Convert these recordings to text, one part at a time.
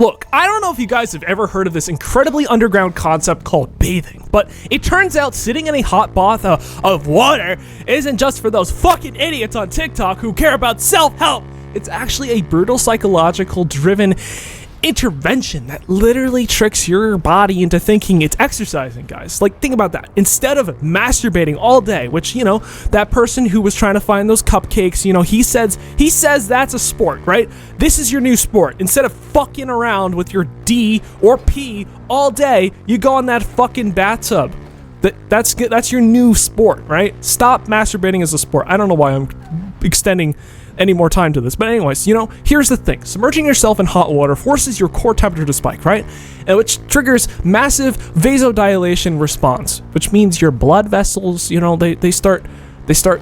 Look, I don't know if you guys have ever heard of this incredibly underground concept called bathing, but it turns out sitting in a hot bath of water isn't just for those fucking idiots on TikTok who care about self-help. It's actually a brutal psychological driven intervention that literally tricks your body into thinking it's exercising, guys. Like, think about that. Instead of masturbating all day, which, that person who was trying to find those cupcakes, he says that's a sport, right? This is your new sport. Instead of fucking around with your D or P all day, you go in that fucking bathtub. That's your new sport, right? Stop masturbating as a sport. I don't know why I'm extending any more time to this, but anyways, here's the thing. Submerging yourself in hot water forces your core temperature to spike, right? And which triggers massive vasodilation response, which means your blood vessels, they start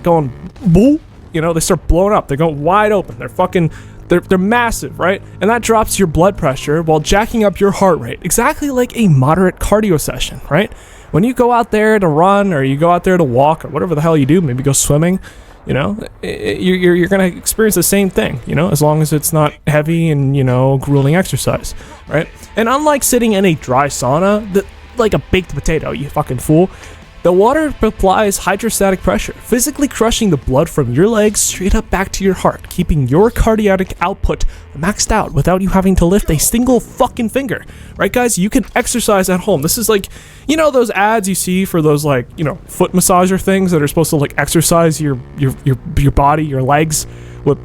going boo, they start blowing up. They're going wide open. They're massive, right? And that drops your blood pressure while jacking up your heart rate, exactly like a moderate cardio session, right? When you go out there to run, or you go out there to walk, or whatever the hell you do, maybe go swimming, you're going to experience the same thing, as long as it's not heavy and, grueling exercise, right? And unlike sitting in a dry sauna, like a baked potato, you fucking fool, the water applies hydrostatic pressure, physically crushing the blood from your legs straight up back to your heart, keeping your cardiac output maxed out without you having to lift a single fucking finger. Right, guys? You can exercise at home. This is like, those ads you see for those, like, foot massager things that are supposed to, like, exercise your body, your legs with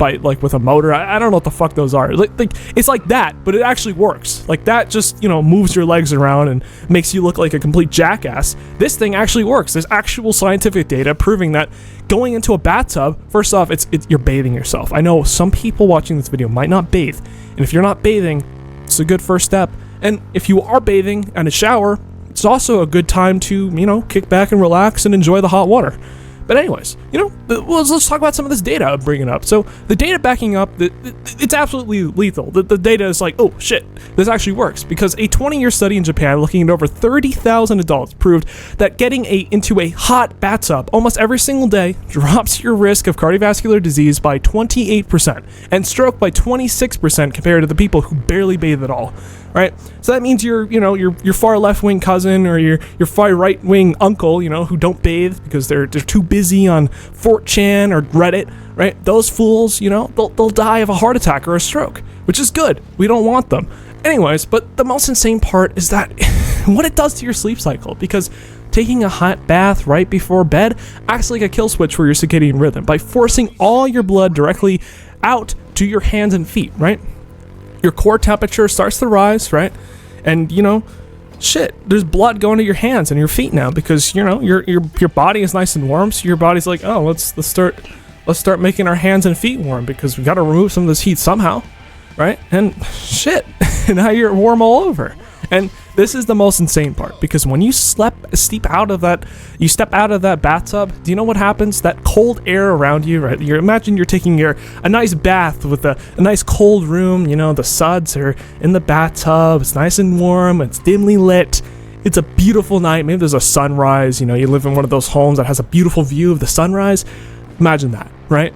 a motor. I don't know what the fuck those are. Like it's like that, but it actually works. Like that just, moves your legs around and makes you look like a complete jackass. This thing actually works. There's actual scientific data proving that going into a bathtub, first off, you're bathing yourself. I know some people watching this video might not bathe, and if you're not bathing, it's a good first step. And if you are bathing and a shower, it's also a good time to, kick back and relax and enjoy the hot water. But anyways, let's talk about some of this data I'm bringing up. So the data backing up, it's absolutely lethal. The data is like, oh shit, this actually works. Because a 20-year study in Japan looking at over 30,000 adults proved that getting into a hot bathtub almost every single day drops your risk of cardiovascular disease by 28% and stroke by 26% compared to the people who barely bathe at all. Right, so that means your far left wing cousin or your far right wing uncle, who don't bathe because they're too busy on 4chan or Reddit, right? Those fools, they'll die of a heart attack or a stroke, which is good. We don't want them. Anyways, but the most insane part is that what it does to your sleep cycle, because taking a hot bath right before bed acts like a kill switch for your circadian rhythm by forcing all your blood directly out to your hands and feet, right? Your core temperature starts to rise, right? And there's blood going to your hands and your feet now because your body is nice and warm. So your body's like, oh, let's start making our hands and feet warm because we got to remove some of this heat somehow, right? And shit, now you're warm all over. And this is the most insane part, because when you step out of that bathtub, do you know what happens? That cold air around you, right? Imagine you're taking a nice bath with a nice cold room, the suds are in the bathtub, it's nice and warm, it's dimly lit, it's a beautiful night, maybe there's a sunrise, you live in one of those homes that has a beautiful view of the sunrise. Imagine that, right?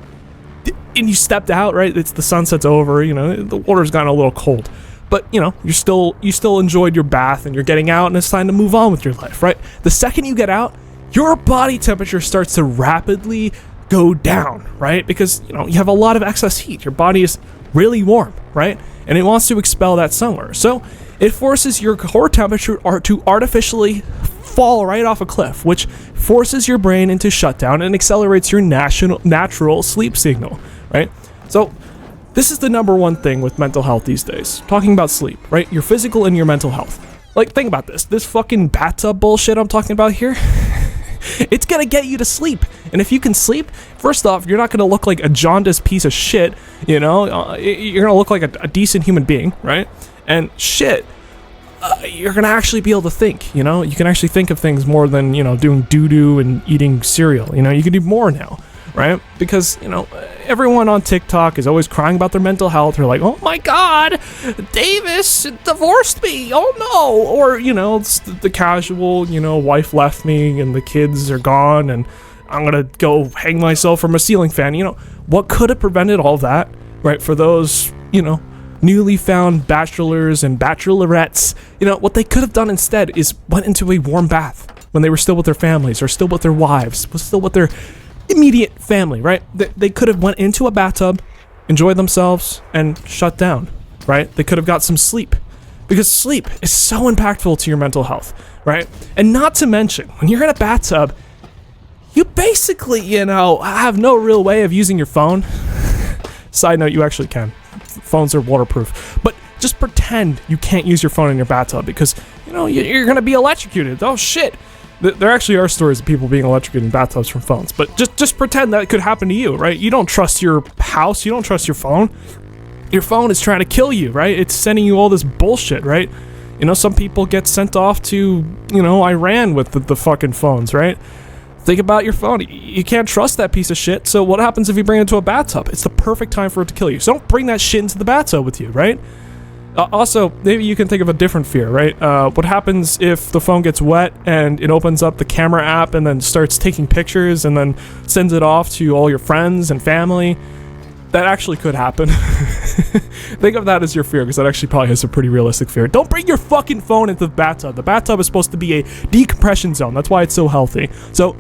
And you stepped out, right? The sunset's over, the water's gotten a little cold. But, you still enjoyed your bath and you're getting out and it's time to move on with your life, right? The second you get out, your body temperature starts to rapidly go down, right? Because, you have a lot of excess heat. Your body is really warm, right? And it wants to expel that somewhere. So it forces your core temperature to artificially fall right off a cliff, which forces your brain into shutdown and accelerates your natural sleep signal, right? So this is the number one thing with mental health these days. Talking about sleep, right? Your physical and your mental health. Like, think about this. This fucking bathtub bullshit I'm talking about here, it's gonna get you to sleep. And if you can sleep, first off, you're not gonna look like a jaundiced piece of shit, you're gonna look like a decent human being, right? And shit, you're gonna actually be able to think, you can actually think of things more than, doing doo-doo and eating cereal, you can do more now. Right? Because, everyone on TikTok is always crying about their mental health. They're like, oh my God, Davis divorced me. Oh no. Or, it's the casual, wife left me and the kids are gone and I'm going to go hang myself from a ceiling fan. What could have prevented all that, right? For those, newly found bachelors and bachelorettes, what they could have done instead is went into a warm bath when they were still with their families or still with their wives, was still with their immediate family, right? They could have went into a bathtub, enjoyed themselves, and shut down, right? They could have got some sleep, because sleep is so impactful to your mental health, right? And not to mention, when you're in a bathtub, you basically, have no real way of using your phone. Side note, you actually can. Phones are waterproof. But just pretend you can't use your phone in your bathtub because, you're going to be electrocuted. Oh, shit. There actually are stories of people being electrocuted in bathtubs from phones. But just pretend that could happen to you, right? You don't trust your house. You don't trust your phone. Your phone is trying to kill you, right? It's sending you all this bullshit, right? Some people get sent off to, Iran with the fucking phones, right? Think about your phone. You can't trust that piece of shit. So what happens if you bring it into a bathtub? It's the perfect time for it to kill you. So don't bring that shit into the bathtub with you, right? Also, maybe you can think of a different fear, right? What happens if the phone gets wet and it opens up the camera app and then starts taking pictures and then sends it off to all your friends and family? That actually could happen. Think of that as your fear, because that actually probably is a pretty realistic fear. Don't bring your fucking phone into the bathtub. The bathtub is supposed to be a decompression zone. That's why it's so healthy. So,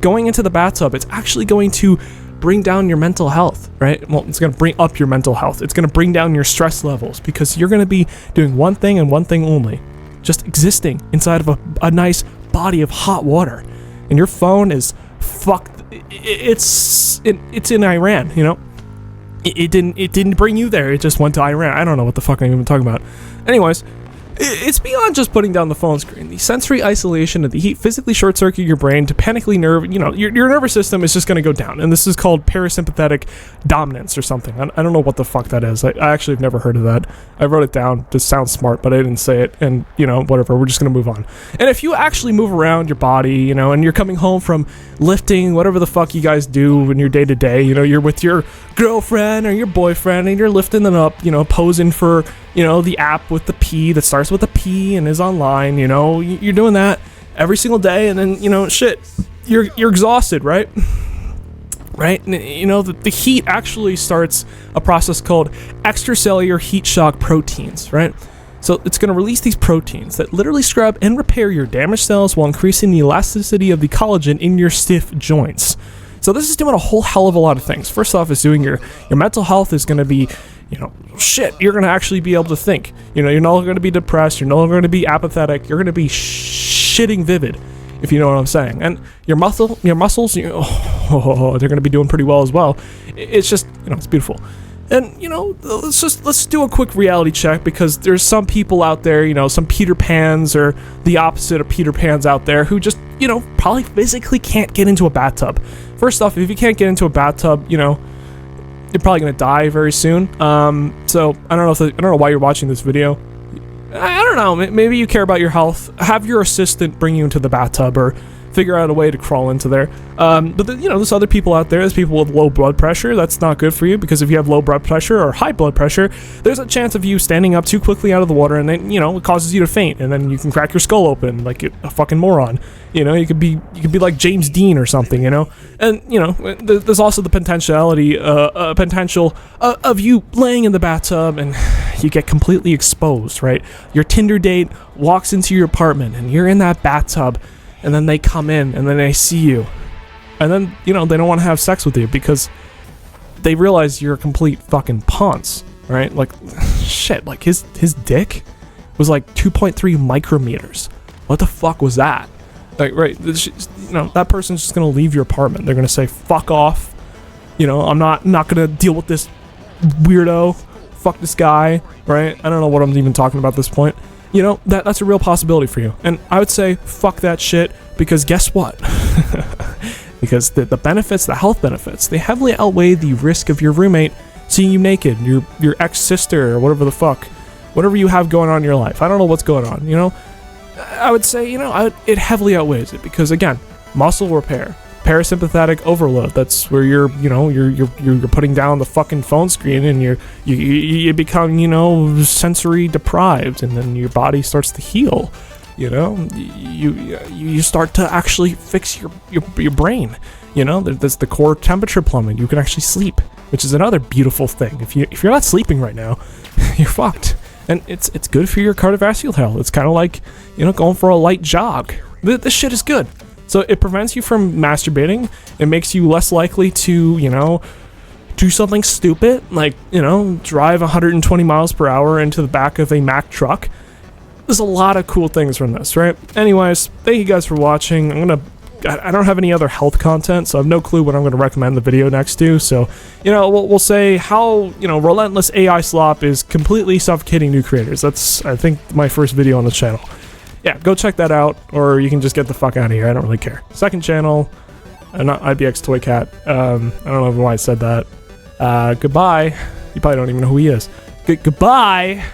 going into the bathtub, it's actually going to bring down your mental health, right? Well, it's going to bring up your mental health. It's going to bring down your stress levels, because you're going to be doing one thing and one thing only. Just existing inside of a nice body of hot water. And your phone is fucked. It's in Iran, It didn't bring you there. It just went to Iran. I don't know what the fuck I'm even talking about. Anyways, it's beyond just putting down the phone screen. The sensory isolation of the heat physically short-circuit your brain to panically your nervous system is just going to go down. And this is called parasympathetic dominance or something. I don't know what the fuck that is. I actually have never heard of that. I wrote it down. Just sounds smart, but I didn't say it. And, whatever. We're just going to move on. And if you actually move around your body, and you're coming home from lifting, whatever the fuck you guys do in your day-to-day, you're with your girlfriend or your boyfriend and you're lifting them up, posing for, the app with the P that starts with a P and is online, you're doing that every single day, and then, you're exhausted, right? Right? The heat actually starts a process called extracellular heat shock proteins, right? So it's going to release these proteins that literally scrub and repair your damaged cells while increasing the elasticity of the collagen in your stiff joints. So this is doing a whole hell of a lot of things. First off, it's doing your mental health is going to be, you're going to actually be able to think. You're no longer going to be depressed. You're no longer going to be apathetic. You're going to be shitting vivid, if you know what I'm saying. And your muscles, they're going to be doing pretty well as well. It's just, it's beautiful. And, let's do a quick reality check, because there's some people out there, some Peter Pans or the opposite of Peter Pans out there who just, probably physically can't get into a bathtub. First off, if you can't get into a bathtub, you're probably going to die very soon. So I don't know why you're watching this video. I don't know. Maybe you care about your health. Have your assistant bring you into the bathtub, or figure out a way to crawl into there. But there's other people out there. There's people with low blood pressure. That's not good for you, because if you have low blood pressure or high blood pressure, there's a chance of you standing up too quickly out of the water, and then it causes you to faint, and then you can crack your skull open like a fucking moron. You could be like James Dean or something. And there's also the potential of you laying in the bathtub and you get completely exposed. Right, your Tinder date walks into your apartment and you're in that bathtub. And then they come in, and then they see you. And then, they don't want to have sex with you because they realize you're a complete fucking ponce, right? Like, shit, like his dick was like 2.3 micrometers. What the fuck was that? Like, right, that person's just going to leave your apartment. They're going to say, fuck off. I'm not going to deal with this weirdo. Fuck this guy, right? I don't know what I'm even talking about at this point. That's a real possibility for you. And I would say, fuck that shit, because guess what? Because the benefits, the health benefits, they heavily outweigh the risk of your roommate seeing you naked, your ex-sister, or whatever the fuck, whatever you have going on in your life. I don't know what's going on, I would say, it heavily outweighs it, because again, muscle repair, parasympathetic overload. That's where you're putting down the fucking phone screen, and you become sensory deprived, and then your body starts to heal. You start to actually fix your brain. There's the core temperature plummet. You can actually sleep. which is another beautiful thing. If you're not sleeping right now, you're fucked. And it's good for your cardiovascular health. It's kind of like, going for a light jog. This shit is good. So it prevents you from masturbating. It makes you less likely to, do something stupid, like, drive 120 miles per hour into the back of a Mack truck. There's a lot of cool things from this, right? Anyways, thank you guys for watching. I don't have any other health content, so I have no clue what I'm going to recommend the video next to. So, we'll say how, relentless AI slop is completely suffocating new creators. That's, I think, my first video on the channel. Yeah, go check that out, or you can just get the fuck out of here. I don't really care. Second channel, not IBX Toy Cat. I don't know why I said that. Goodbye. You probably don't even know who he is. Goodbye.